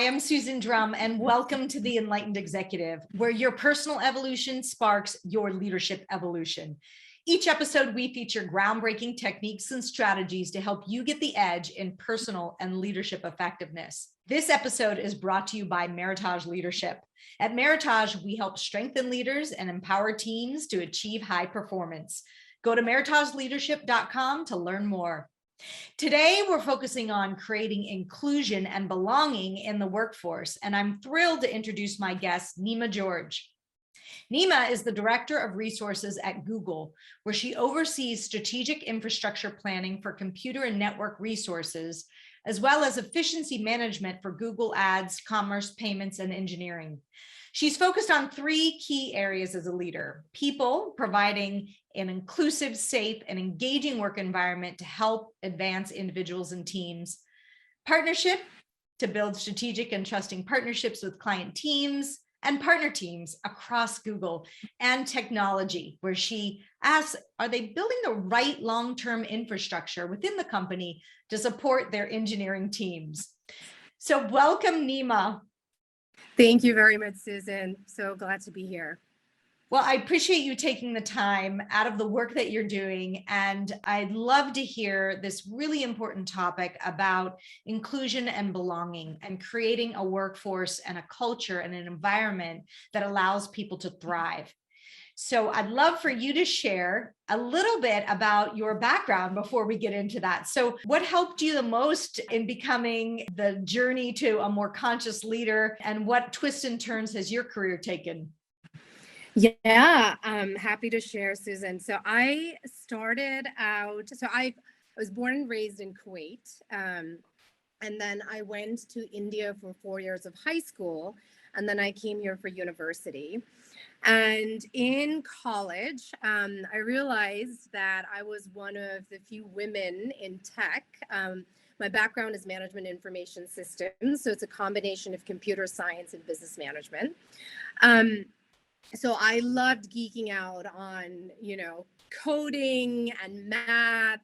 I'm Susan Drumm, and welcome to the Enlightened Executive, where your personal evolution sparks your leadership evolution. Each episode, we feature groundbreaking techniques and strategies to help you get the edge in personal and leadership effectiveness. This episode is brought to you by Meritage Leadership. At Meritage, we help strengthen leaders and empower teams to achieve high performance. Go to meritageleadership.com to learn more. Today, we're focusing on creating inclusion and belonging in the workforce, and I'm thrilled to introduce my guest, Nima George. Nima is the Director of Resources at Google, where she oversees strategic infrastructure planning for computer and network resources, as well as efficiency management for Google Ads, commerce, payments, and engineering. She's focused on three key areas as a leader: people, providing an inclusive, safe, and engaging work environment to help advance individuals and teams; partnership, to build strategic and trusting partnerships with client teams and partner teams across Google; and technology, where she asks, are they building the right long-term infrastructure within the company to support their engineering teams? So welcome, Nima. Thank you very much, Susan. So glad to be here. Well, I appreciate you taking the time out of the work that you're doing, and I'd love to hear this really important topic about inclusion and belonging and creating a workforce and a culture and an environment that allows people to thrive. So I'd love for you to share a little bit about your background before we get into that. So what helped you the most in becoming the journey to a more conscious leader, and what twists and turns has your career taken? Yeah, I'm happy to share, Susan. So I was born and raised in Kuwait. And then I went to India for 4 years of high school. And then I came here for university. And in college, I realized that I was one of the few women in tech. My background is management information systems. So it's a combination of computer science and business management. So I loved geeking out on, coding and math,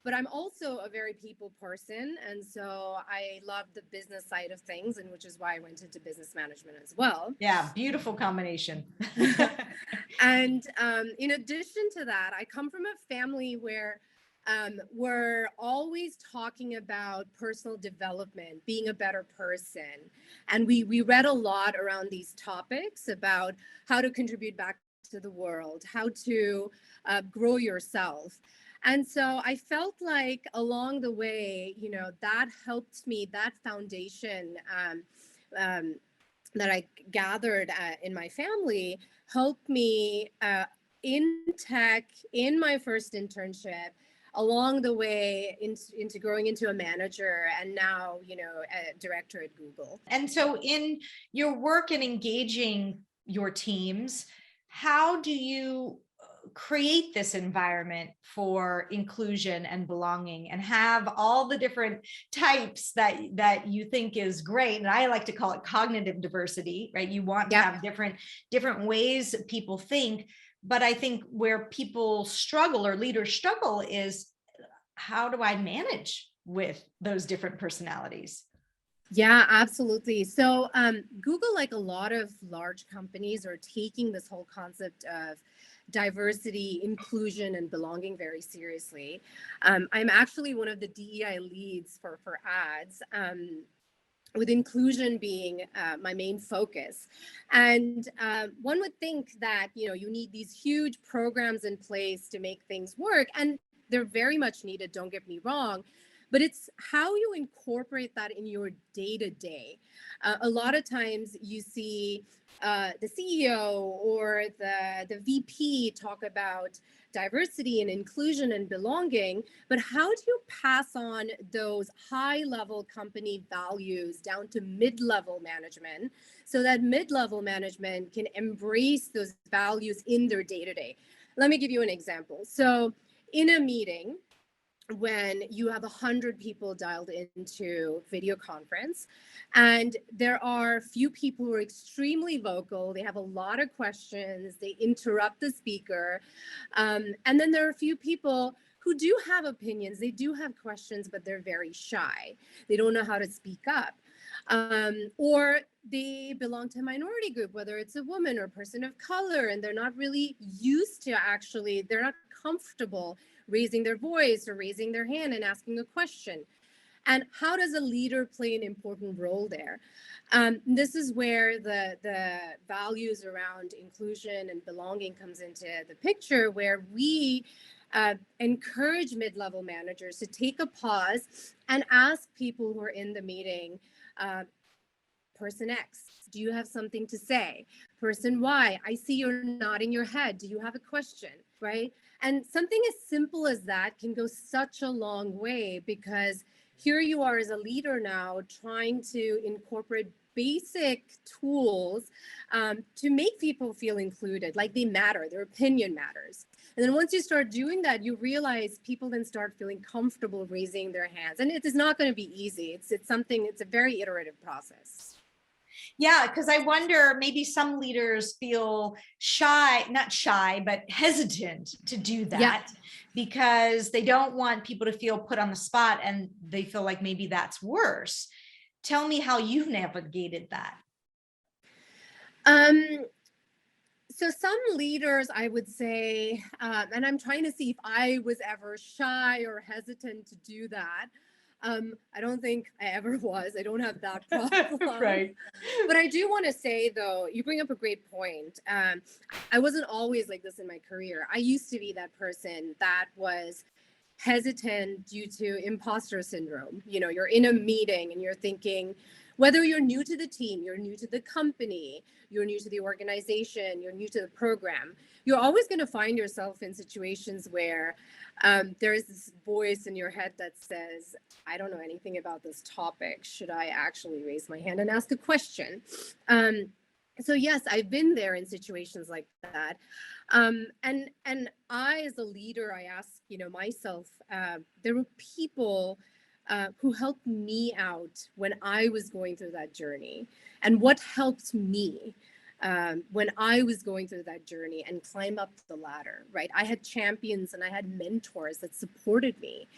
but I'm also a very people person. And so I love the business side of things, and which is why I went into business management as well. Yeah, beautiful combination. And in addition to that, I come from a family where we're always talking about personal development, being a better person. And we read a lot around these topics about how to contribute back to the world, how to grow yourself. And so I felt like along the way, that helped me, that foundation that I gathered in my family helped me in tech, in my first internship, along the way into growing into a manager, and now, a director at Google. And so in your work in engaging your teams, how do you create this environment for inclusion and belonging, and have all the different types that you think is great? And I like to call it cognitive diversity, right? You want to have different ways that people think. But I think where people struggle, or leaders struggle, is how do I manage with those different personalities? Yeah, absolutely. So Google, like a lot of large companies, are taking this whole concept of diversity, inclusion, and belonging very seriously. I'm actually one of the DEI leads for ads, with inclusion being my main focus. And one would think that, you need these huge programs in place to make things work, and they're very much needed, don't get me wrong. But it's how you incorporate that in your day-to-day. A lot of times you see the CEO or the VP talk about diversity and inclusion and belonging, but how do you pass on those high-level company values down to mid-level management so that mid-level management can embrace those values in their day-to-day? Let me give you an example. So in a meeting, when you have 100 people dialed into video conference, and there are few people who are extremely vocal, they have a lot of questions, they interrupt the speaker, and then there are a few people who do have opinions, they do have questions, but they're very shy. They don't know how to speak up. Or they belong to a minority group, whether it's a woman or a person of color, and they're not really used to they're not comfortable raising their voice or raising their hand and asking a question. And how does a leader play an important role there? This is where the values around inclusion and belonging comes into the picture, where we encourage mid-level managers to take a pause and ask people who are in the meeting, person X, do you have something to say? Person Y, I see you're nodding your head. Do you have a question, right? And something as simple as that can go such a long way, because here you are as a leader now trying to incorporate basic tools to make people feel included, like they matter, their opinion matters. And then once you start doing that, you realize people then start feeling comfortable raising their hands. And it is not going to be easy. It's a very iterative process. Yeah, because I wonder, maybe some leaders feel shy, not shy, but hesitant to do that because they don't want people to feel put on the spot, and they feel like maybe that's worse. Tell me how you've navigated that. So some leaders, I would say, and I'm trying to see if I was ever shy or hesitant to do that. I don't think I ever was. I don't have that problem. Right. But I do want to say, though, you bring up a great point. I wasn't always like this in my career. I used to be that person that was hesitant due to imposter syndrome. You know, you're in a meeting and you're thinking, whether you're new to the team, you're new to the company, you're new to the organization, you're new to the program, you're always going to find yourself in situations where there is this voice in your head that says, I don't know anything about this topic. Should I actually raise my hand and ask a question? So yes, I've been there in situations like that. And I, as a leader, I ask, myself, there were people who helped me out when I was going through that journey. And what helped me when I was going through that journey and climb up the ladder, right? I had champions and I had mentors that supported me,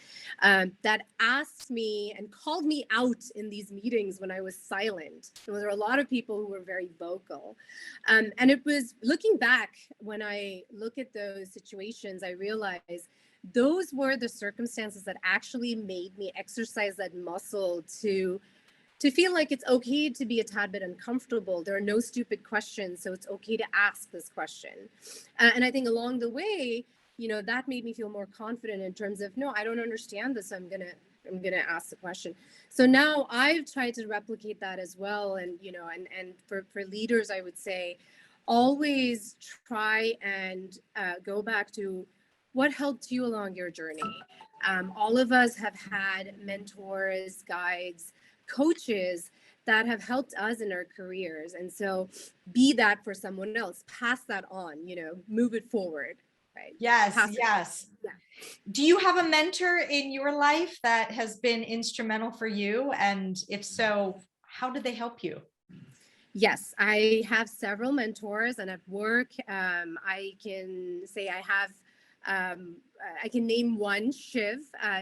that asked me and called me out in these meetings when I was silent. There were a lot of people who were very vocal. And it was, looking back, when I look at those situations, I realize those were the circumstances that actually made me exercise that muscle to feel like it's okay to be a tad bit uncomfortable. There are no stupid questions, so it's okay to ask this question. And I think along the way, that made me feel more confident in terms of, no, I don't understand this. I'm gonna ask the question. So now I've tried to replicate that as well. And and for leaders, I would say, always try and go back to what helped you along your journey. All of us have had mentors, guides, coaches that have helped us in our careers. And so be that for someone else, pass that on, move it forward. Right? Yes, yes. Yeah. Do you have a mentor in your life that has been instrumental for you? And if so, how did they help you? Yes, I have several mentors, and at work, I can say I can name one, Shiv.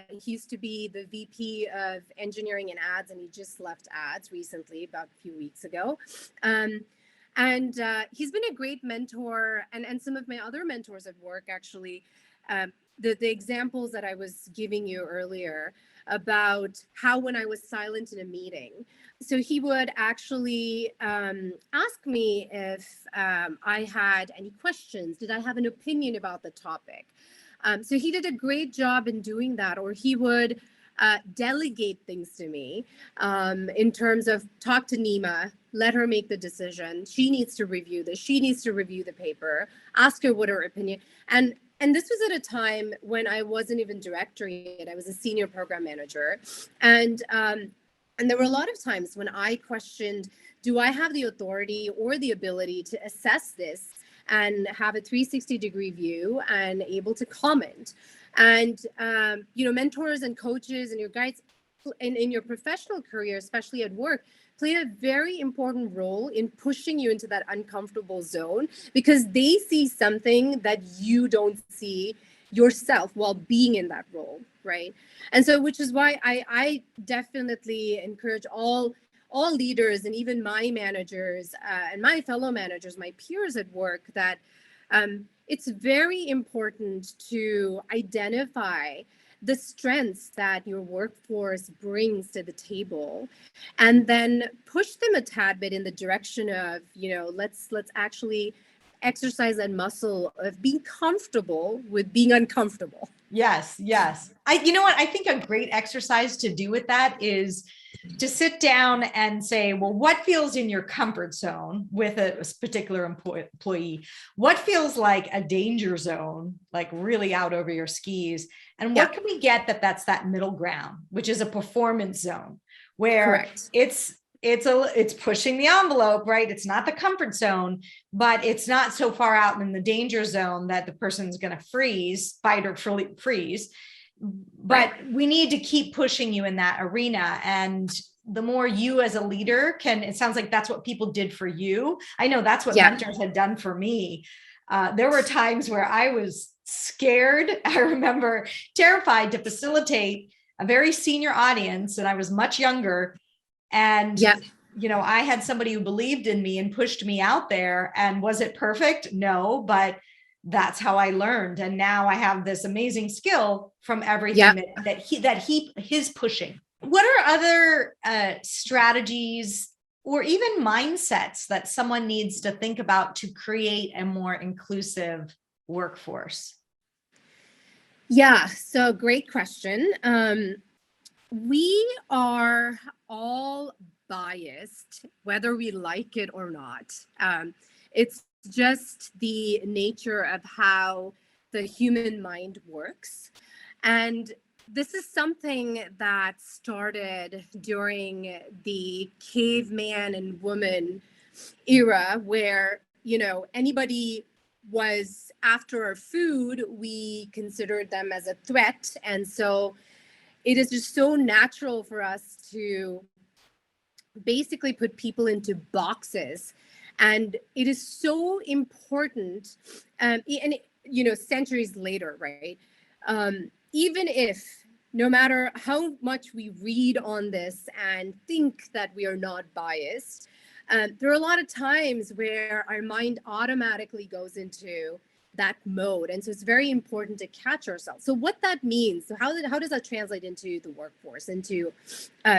He used to be the VP of engineering and ads, and he just left ads recently, about a few weeks ago. And he's been a great mentor, and some of my other mentors at work, actually, the examples that I was giving you earlier about how when I was silent in a meeting, so he would actually ask me if I had any questions. Did I have an opinion about the topic? So he did a great job in doing that, or he would delegate things to me in terms of, talk to Nima, let her make the decision. She needs to review this. She needs to review the paper, ask her what her opinion. And this was at a time when I wasn't even director yet. I was a senior program manager. And there were a lot of times when I questioned, do I have the authority or the ability to assess this and have a 360-degree view and able to comment? And, mentors and coaches and your guides in your professional career, especially at work, play a very important role in pushing you into that uncomfortable zone, because they see something that you don't see yourself while being in that role, right? And so, which is why I definitely encourage all leaders and even my managers and my fellow managers, my peers at work, that it's very important to identify the strengths that your workforce brings to the table, and then push them a tad bit in the direction of, let's actually exercise that muscle of being comfortable with being uncomfortable. Yes, yes. You know what? I think a great exercise to do with that is to sit down and say, well, what feels in your comfort zone with a particular employee? What feels like a danger zone, like really out over your skis? And what can we get that's that middle ground, which is a performance zone, where Correct. it's pushing the envelope, right? It's not the comfort zone, but it's not so far out in the danger zone that the person's going to fight or freeze. But we need to keep pushing you in that arena. And the more you as a leader can, it sounds like that's what people did for you. I know that's what mentors had done for me. There were times where I was scared. I remember terrified to facilitate a very senior audience, and I was much younger. And, I had somebody who believed in me and pushed me out there. And was it perfect? No, but that's how I learned. And now I have this amazing skill from everything that he's pushing. What are other strategies or even mindsets that someone needs to think about to create a more inclusive workforce? Yeah, so great question. We are all biased, whether we like it or not. It's just the nature of how the human mind works. And this is something that started during the caveman and woman era, where, anybody was after our food, we considered them as a threat. And so it is just so natural for us to basically put people into boxes. And it is so important, and centuries later, right? Even if, no matter how much we read on this and think that we are not biased, there are a lot of times where our mind automatically goes into that mode. And so it's very important to catch ourselves. So what that means, so how does that translate into the workforce, into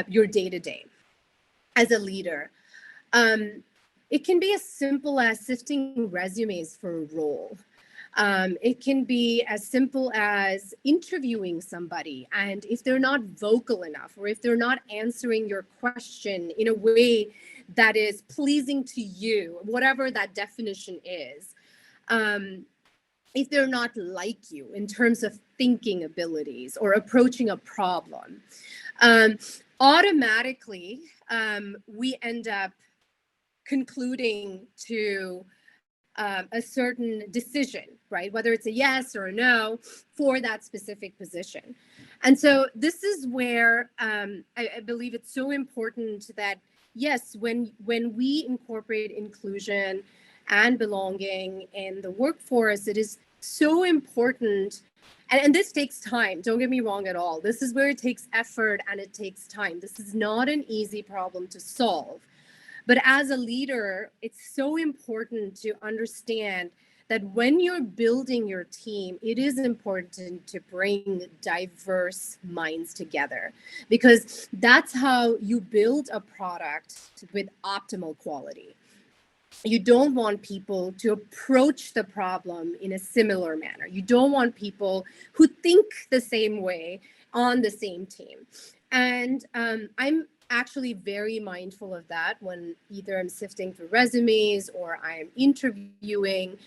your day-to-day as a leader? It can be as simple as sifting resumes for a role. It can be as simple as interviewing somebody, and if they're not vocal enough, or if they're not answering your question in a way that is pleasing to you, whatever that definition is, if they're not like you in terms of thinking abilities or approaching a problem, automatically we end up concluding to a certain decision, right? Whether it's a yes or a no for that specific position. And so this is where I believe it's so important that, yes, when we incorporate inclusion and belonging in the workforce, it is so important. And this takes time. Don't get me wrong at all. This is where it takes effort and it takes time. This is not an easy problem to solve. But as a leader, it's so important to understand that when you're building your team, it is important to bring diverse minds together, because that's how you build a product with optimal quality. You don't want people to approach the problem in a similar manner. You don't want people who think the same way on the same team. And I'm actually very mindful of that when either I'm sifting through resumes or I'm interviewing,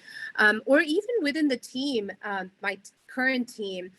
or even within the team, my current team.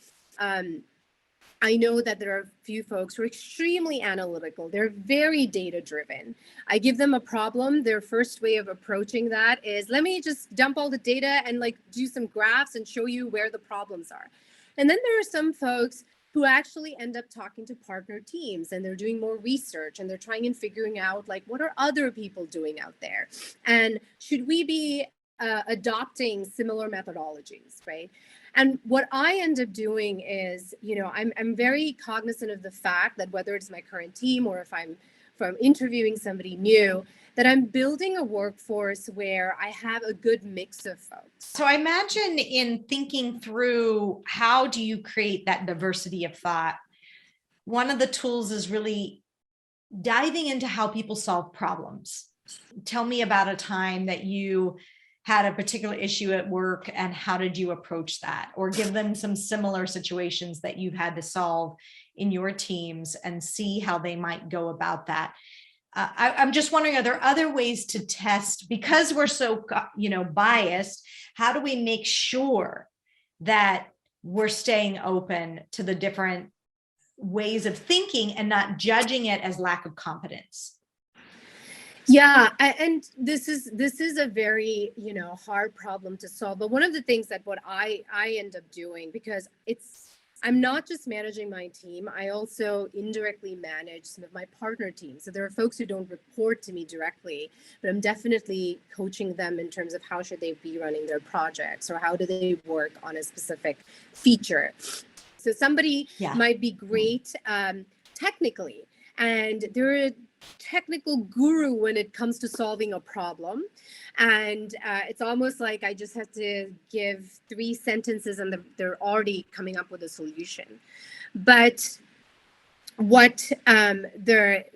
I know that there are a few folks who are extremely analytical. They're very data driven. I give them a problem. Their first way of approaching that is, let me just dump all the data and do some graphs and show you where the problems are. And then there are some folks who actually end up talking to partner teams, and they're doing more research, and they're trying and figuring out what are other people doing out there, and should we be adopting similar methodologies, right? And what I end up doing is, I'm very cognizant of the fact that whether it's my current team or if I'm interviewing somebody new, that I'm building a workforce where I have a good mix of folks. So I imagine in thinking through how do you create that diversity of thought, one of the tools is really diving into how people solve problems. Tell me about a time that you had a particular issue at work and how did you approach that? Or give them some similar situations that you've had to solve in your teams and see how they might go about that. I'm just wondering, are there other ways to test, because we're so, biased, how do we make sure that we're staying open to the different ways of thinking and not judging it as lack of competence? Yeah, and this is a very hard problem to solve. But one of the things that what I end up doing, because I'm not just managing my team, I also indirectly manage some of my partner teams. So there are folks who don't report to me directly, but I'm definitely coaching them in terms of how should they be running their projects or how do they work on a specific feature. So somebody might be great technically, and they're a technical guru when it comes to solving a problem. And it's almost like I just have to give 3 sentences and they're already coming up with a solution. But what their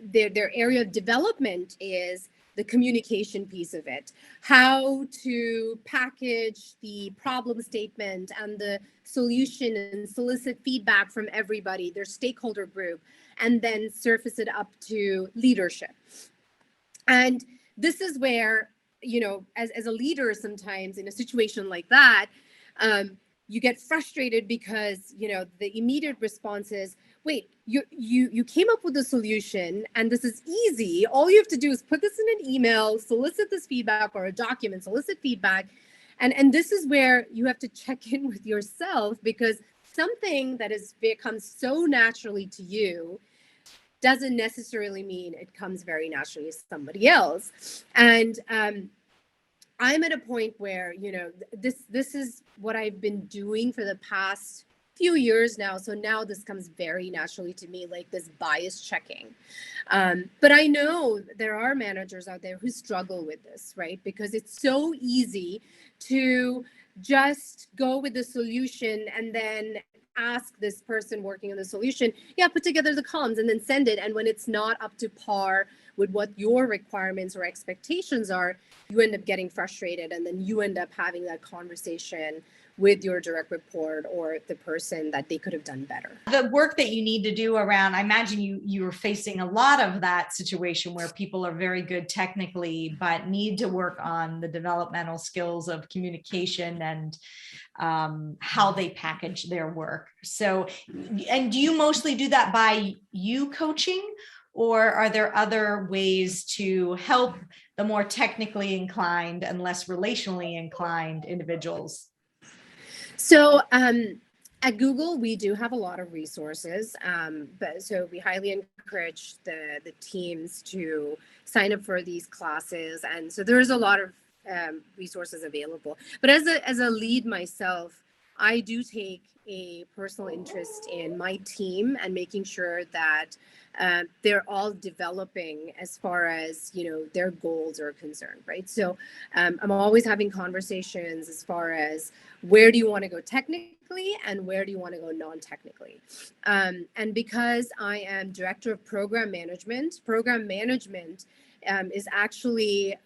area of development is the communication piece of it, how to package the problem statement and the solution and solicit feedback from everybody, their stakeholder group, and then surface it up to leadership. And this is where, as a leader, sometimes in a situation like that, you get frustrated because, the immediate response is, wait, you came up with a solution and this is easy. All you have to do is put this in an email, solicit this feedback, or a document, solicit feedback. And this is where you have to check in with yourself, because something that has become so naturally to you doesn't necessarily mean it comes very naturally to somebody else. And I'm at a point where, this is what I've been doing for the past few years now. So now this comes very naturally to me, like this bias checking. But I know there are managers out there who struggle with this, right? Because it's so easy to just go with the solution and then ask this person working on the solution, put together the comms and then send it. And when it's not up to par with what your requirements or expectations are, you end up getting frustrated, and then you end up having that conversation with your direct report or the person that they could have done better. The work that you need to do around, I imagine you were facing a lot of that situation where people are very good technically, but need to work on the developmental skills of communication and how they package their work. So, and do you mostly do that by you coaching, or are there other ways to help the more technically inclined and less relationally inclined individuals? So at Google, we do have a lot of resources, but so we highly encourage the teams to sign up for these classes, and so there's a lot of resources available. But as a lead myself, I do take a personal interest in my team and making sure that they're all developing as far as their goals are concerned, right? So I'm always having conversations as far as where do you want to go technically and where do you want to go non-technically. And because I am director of program management is actually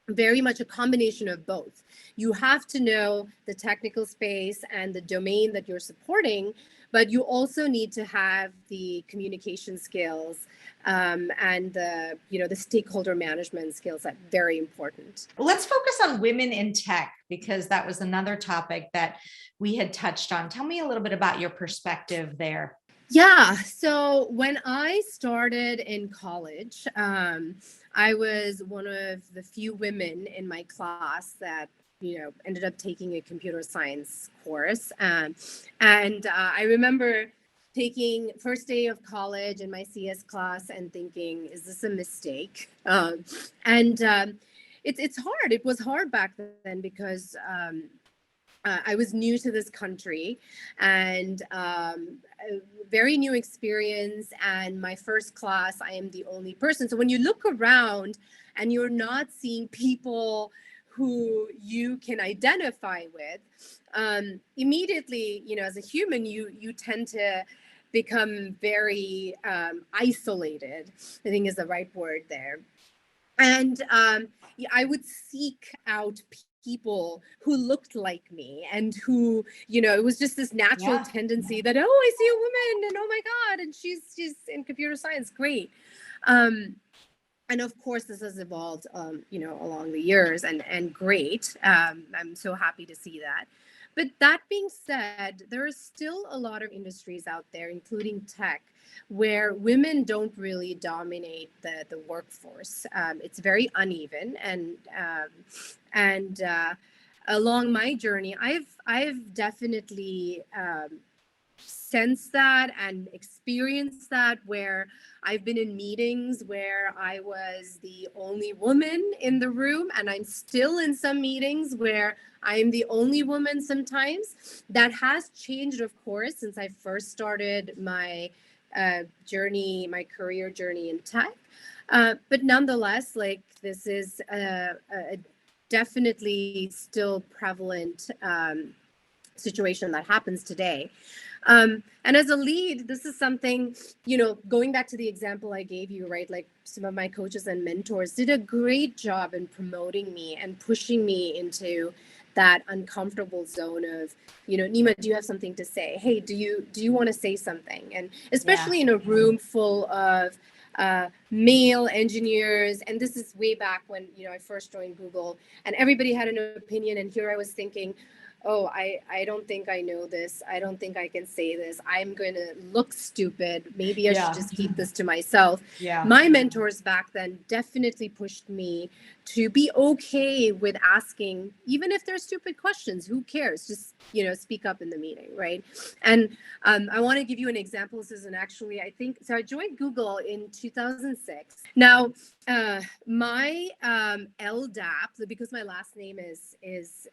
very much a combination of both. You have to know the technical space and the domain that you're supporting, but you also need to have the communication skills and the stakeholder management skills. That very important. Let's focus on women in tech, because that was another topic that we had touched on. Tell me a little bit about your perspective there. Yeah. So when I started in college, I was one of the few women in my class that ended up taking a computer science course. And I remember taking first day of college in my CS class and thinking, is this a mistake? It's hard. It was hard back then because I was new to this country, and a very new experience. And my first class, I am the only person. So when you look around and you're not seeing people who you can identify with, immediately, as a human, you tend to become very isolated, I think is the right word there. And I would seek out people who looked like me, and who, it was just this natural tendency that, oh, I see a woman, and oh my God, and she's in computer science, great. And of course, this has evolved, along the years, and great. I'm so happy to see that. But that being said, there are still a lot of industries out there, including tech, where women don't really dominate the workforce. It's very uneven, and along my journey, I've definitely sense that and experience that, where I've been in meetings where I was the only woman in the room, and I'm still in some meetings where I'm the only woman sometimes. That has changed, of course, since I first started my journey, my career journey in tech. But nonetheless, like, this is a definitely still prevalent situation that happens today. And as a lead, this is something, going back to the example I gave you, right? Like, some of my coaches and mentors did a great job in promoting me and pushing me into that uncomfortable zone of, Nima, do you have something to say? Hey, do you want to say something? And especially in a room full of male engineers, and this is way back when, I first joined Google, and everybody had an opinion, and here I was thinking, oh, I don't think I know this. I don't think I can say this. I'm going to look stupid. Maybe I should just keep this to myself. My mentors back then definitely pushed me to be okay with asking, even if they're stupid questions, who cares? Just, speak up in the meeting, right? And I want to give you an example. This isn't actually, I think, so I joined Google in 2006. Now, my LDAP, because my last name is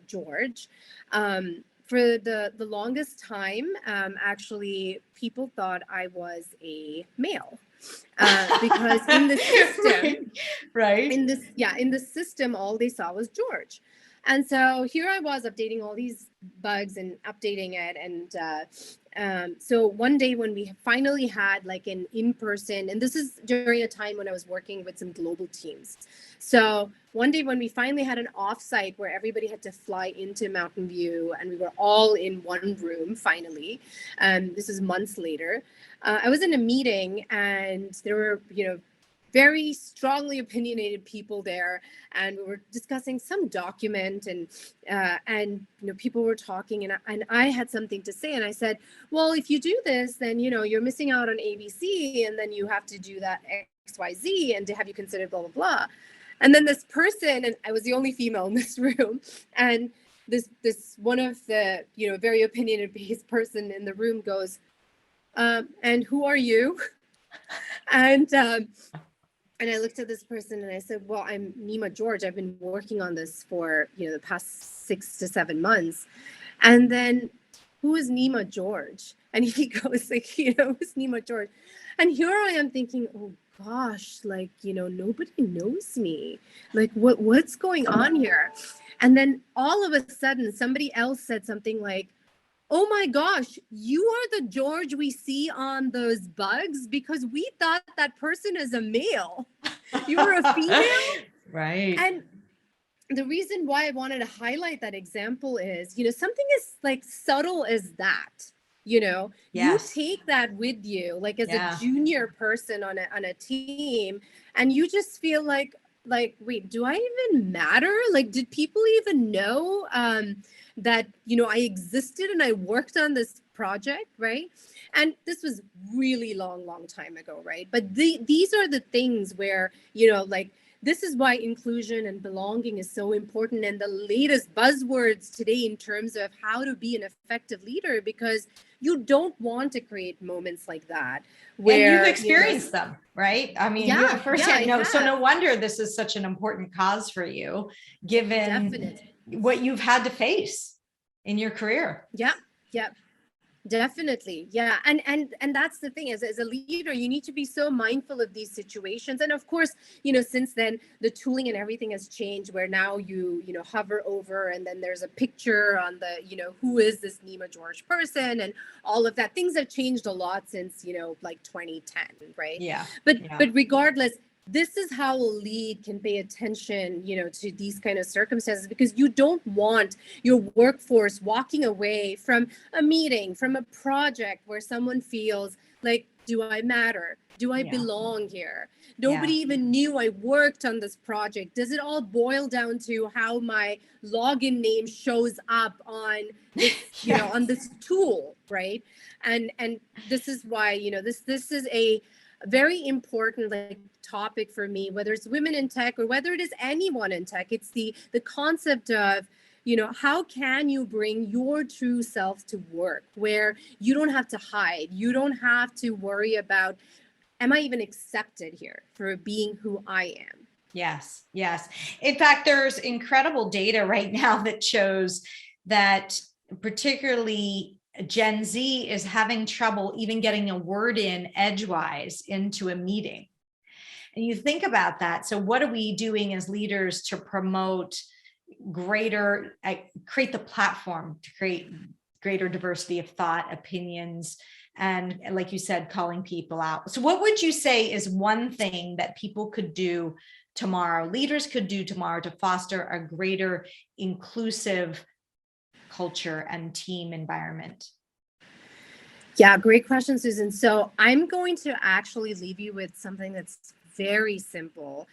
George, for the longest time, actually, people thought I was a male. Because in the system, right? In the system, all they saw was George. And so here I was updating all these bugs and updating it. And so one day when we finally had like an in-person, and this is during a time when I was working with some global teams. So one day when we finally had an offsite where everybody had to fly into Mountain View, and we were all in one room finally, this is months later, I was in a meeting, and there were, very strongly opinionated people there, and we were discussing some document, and people were talking, and I had something to say, and I said, well, if you do this, then you're missing out on ABC, and then you have to do that XYZ, and to have you consider blah blah blah. And then this person, and I was the only female in this room, and this one of the very opinionated based person in the room goes, and who are you? And I looked at this person and I said, well, I'm Nima George. I've been working on this for, the past 6 to 7 months. And then, who is Nima George? And he goes like, who's Nima George? And here I am thinking, oh gosh, like, nobody knows me. Like, what's going on here? And then all of a sudden, somebody else said something like, oh my gosh, you are the George we see on those bugs, because we thought that person is a male. You were a female? Right. And the reason why I wanted to highlight that example is, something as like subtle as that, you take that with you, like as a junior person on a team, and you just feel like, wait, do I even matter? Like, did people even know that, I existed and I worked on this project, right? And this was really long time ago, right? But these are the things where, like, this is why inclusion and belonging is so important, and the latest buzzwords today in terms of how to be an effective leader, because you don't want to create moments like that where, and you've experienced them, right? I mean, you're firsthand. So no wonder this is such an important cause for you, given what you've had to face. in your career. Yeah. Yeah. Definitely. Yeah. And that's the thing, as a leader, you need to be so mindful of these situations. And of course, since then the tooling and everything has changed, where now you hover over and then there's a picture on the, who is this Nima George person, and all of that. Things have changed a lot since, like 2010, right? Yeah. But regardless, this is how a lead can pay attention, to these kind of circumstances, because you don't want your workforce walking away from a meeting, from a project where someone feels like, do I matter? Do I belong here? Nobody even knew I worked on this project. Does it all boil down to how my login name shows up on this, on this tool, right? And this is why, this is a very important topic for me, whether it's women in tech or whether it is anyone in tech. It's the concept of, how can you bring your true self to work, where you don't have to hide, you don't have to worry about, am I even accepted here for being who I am? Yes. In fact, there's incredible data right now that shows that particularly Gen Z is having trouble even getting a word in edgewise into a meeting. And you think about that. So what are we doing as leaders to promote create the platform to create greater diversity of thought, opinions, and like you said, calling people out? So what would you say is one thing that people could do tomorrow, leaders could do tomorrow, to foster a greater inclusive culture and team environment? Yeah, great question, Susan. So I'm going to actually leave you with something that's very simple.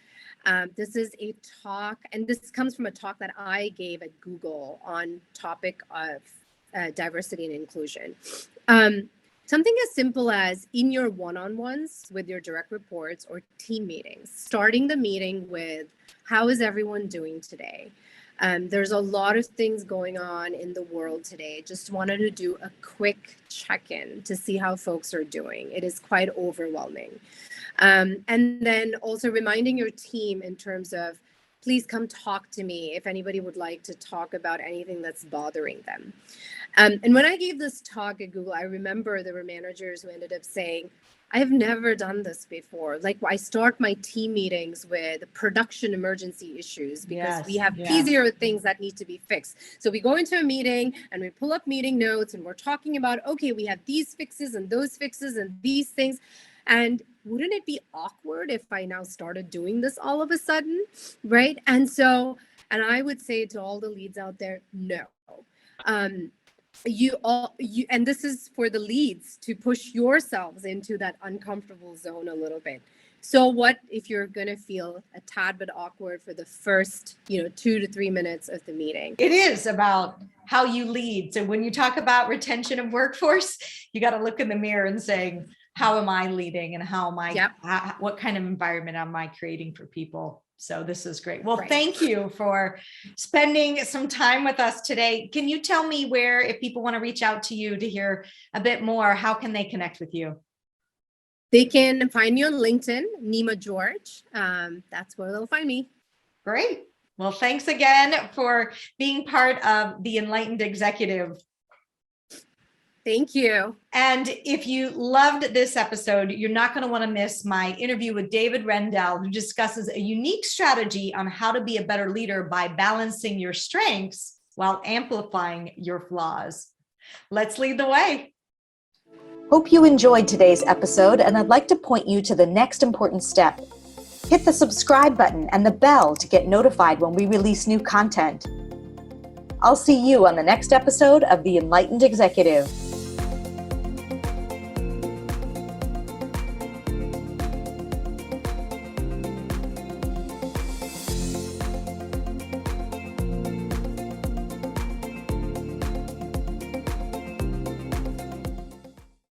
This is a talk, and this comes from a talk that I gave at Google on topic of diversity and inclusion. Something as simple as, in your one-on-ones with your direct reports or team meetings, starting the meeting with, how is everyone doing today? There's a lot of things going on in the world today. Just wanted to do a quick check-in to see how folks are doing. It is quite overwhelming. And then also reminding your team in terms of, please come talk to me if anybody would like to talk about anything that's bothering them. And when I gave this talk at Google, I remember there were managers who ended up saying, I have never done this before. Like, I start my team meetings with production emergency issues because we have easier things that need to be fixed. So we go into a meeting and we pull up meeting notes and we're talking about, okay, we have these fixes and those fixes and these things. And wouldn't it be awkward if I now started doing this all of a sudden, right? And I would say to all the leads out there, no. And this is for the leads to push yourselves into that uncomfortable zone a little bit. So what if you're going to feel a tad bit awkward for the first, 2 to 3 minutes of the meeting? It is about how you lead. So when you talk about retention of workforce, you got to look in the mirror and saying, how am I leading, and how am I, what kind of environment am I creating for people? So this is great. Well, Thank you for spending some time with us today. Can you tell me where, if people want to reach out to you to hear a bit more, how can they connect with you? They can find me on LinkedIn, Nima George. That's where they'll find me. Great. Well, thanks again for being part of the Enlightened Executive. Thank you. And if you loved this episode, you're not going to want to miss my interview with David Rendell, who discusses a unique strategy on how to be a better leader by balancing your strengths while amplifying your flaws. Let's lead the way. Hope you enjoyed today's episode, and I'd like to point you to the next important step. Hit the subscribe button and the bell to get notified when we release new content. I'll see you on the next episode of The Enlightened Executive.